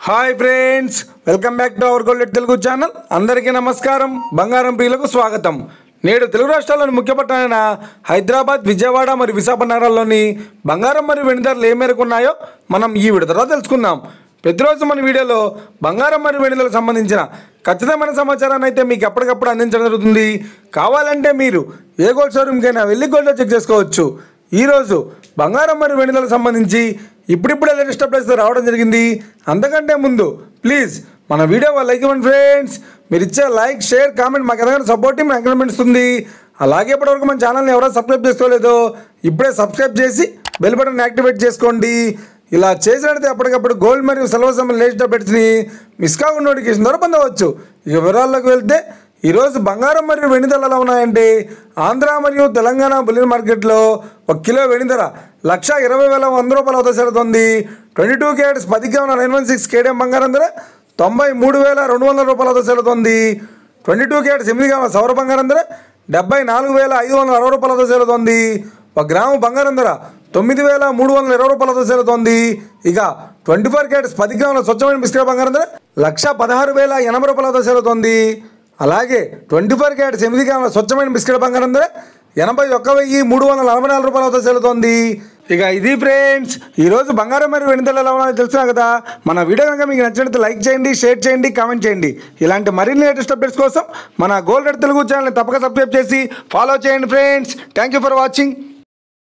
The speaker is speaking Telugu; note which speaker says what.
Speaker 1: Hi friends, welcome back to our gold Telugu channel. అందరికీ నమస్కారం. బంగారం ప్రియులకు స్వాగతం. నేడు తెలుగు రాష్ట్రాల్లోని ముఖ్య పట్టణాలైన హైదరాబాద్, విజయవాడ మరియు విశాఖపట్నం నగరాల్లోని బంగారం మరియు వెండి ధరలు ఏ మేరకు ఉన్నాయో మనం ఈ వీడియో ద్వారా తెలుసుకుందాం. ప్రతిరోజు మన వీడియోలో బంగారం మరియు వెండి ధరలకు సంబంధించిన ఖచ్చితమైన సమాచారాన్ని అయితే మీకు ఎప్పటికప్పుడు అందించడం జరుగుతుంది. కావాలంటే మీరు ఏ గోల్డ్ షోరూమ్కైనా వెళ్ళి గోల్డ్ చెక్ చేసుకోవచ్చు. ఈరోజు బంగారం మరియు వెండి ధరలకు సంబంధించి ఇప్పుడిప్పుడే లేటెస్ట్ అప్డేట్స్ రావడం జరిగింది. అంతకంటే ముందు ప్లీజ్ మన వీడియో లైక్ ఇవ్వండి ఫ్రెండ్స్. మీరు ఇచ్చే లైక్, షేర్, కామెంట్ మాకు ఎంతగానో సపోర్టివ్ ఎంకరేజ్మెంట్ ఇస్తుంది. అలాగే ఇప్పటివరకు మన ఛానల్ని ఎవరైనా సబ్స్క్రైబ్ చేసుకోలేదో ఇప్పుడే సబ్స్క్రైబ్ చేసి బెల్ బటన్ యాక్టివేట్ చేసుకోండి. ఇలా చేసినట్లయితే ఎప్పటికప్పుడు గోల్డ్ మరియు సిల్వర్ సంబంధించిన లేటెస్ట్ అప్డేట్స్ని మిస్ కాకుండా నోటిఫికేషన్ ద్వారా పొందవచ్చు. ఇక వివరాల్లోకి వెళ్తే ఈరోజు బంగారం మరియు వెండి ధరలు ఎలా ఉన్నాయంటే, ఆంధ్ర మరియు తెలంగాణ బులియన్ మార్కెట్లో 1 కిలో వెండి ధర 1,20,100 రూపాయల వద్ద సెలుతుంది. 22 క్యారెట్స్ 10 గ్రాముల 916 కేడిఎం బంగారం ధర 93,200 రూపాయల వద్ద సెలుతుంది. 22 క్యారెట్స్ 8 గ్రాముల సౌర బంగారం ధర 74,560 రూపాయల వద్ద సెలుతుంది. 1 గ్రాము బంగారం ధర 9,320 రూపాయల వద్ద సెలుతుంది. ఇక 24 క్యారెట్స్ 10 గ్రాముల స్వచ్ఛమైన బిస్కెట్ బంగారం ధర 1,16,080 రూపాయల వద్ద సెలుతుంది. అలాగే 24 క్యారెట్స్ 8 గ్రాముల స్వచ్ఛమైన బిస్కెట్ బంగారం ధర 81,344 రూపాయల వద్ద సెలుతుంది. ఇక ఇది ఫ్రెండ్స్ ఈరోజు బంగారం మరియు వెండి ధరలు ఎలా ఉన్నాయో తెలుసుకున్నా కదా. మన వీడియో కనుక మీకు నచ్చినట్లయితే లైక్ చేయండి, షేర్ చేయండి, కామెంట్ చేయండి. ఇలాంటి మరిన్ని లేటెస్ట్ అప్డేట్స్ కోసం మన గోల్డ్ తెలుగు ఛానల్ని తప్పక సబ్స్క్రైబ్ చేసి ఫాలో చేయండి friends. Thank you for watching.